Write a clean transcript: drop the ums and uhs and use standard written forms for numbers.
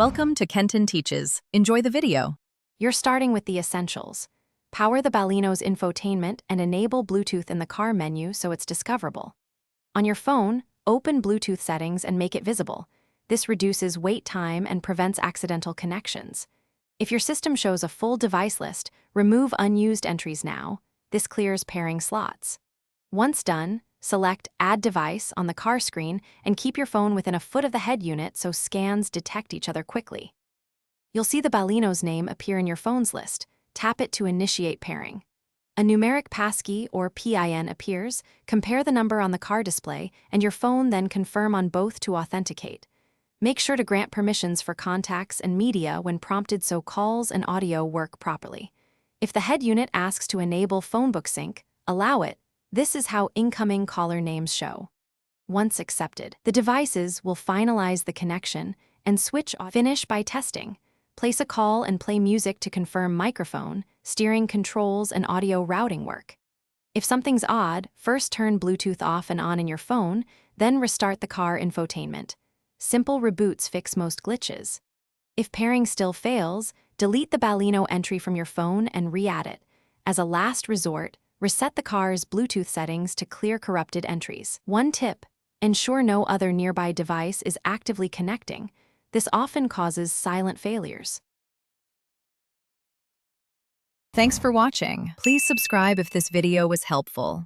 Welcome to Kenton Teaches. Enjoy the video. You're starting with the essentials. Power the Baleno's infotainment and enable Bluetooth in the car menu so it's discoverable. On your phone, open Bluetooth settings and make it visible. This reduces wait time and prevents accidental connections. If your system shows a full device list, remove unused entries now. This clears pairing slots. Once done, select Add Device on the car screen and keep your phone within a foot of the head unit so scans detect each other quickly. You'll see the Baleno's name appear in your phone's list. Tap it to initiate pairing. A numeric passkey or PIN appears. Compare the number on the car display, and your phone then confirm on both to authenticate. Make sure to grant permissions for contacts and media when prompted so calls and audio work properly. If the head unit asks to enable phonebook sync, allow it. This is how incoming caller names show. Once accepted, the devices will finalize the connection and switch off. Finish by testing. Place a call and play music to confirm microphone, steering controls, and audio routing work. If something's odd, first turn Bluetooth off and on in your phone, then restart the car infotainment. Simple reboots fix most glitches. If pairing still fails, delete the Baleno entry from your phone and re-add it. As a last resort, reset the car's Bluetooth settings to clear corrupted entries. One tip: ensure no other nearby device is actively connecting. This often causes silent failures. Thanks for watching. Please subscribe if this video was helpful.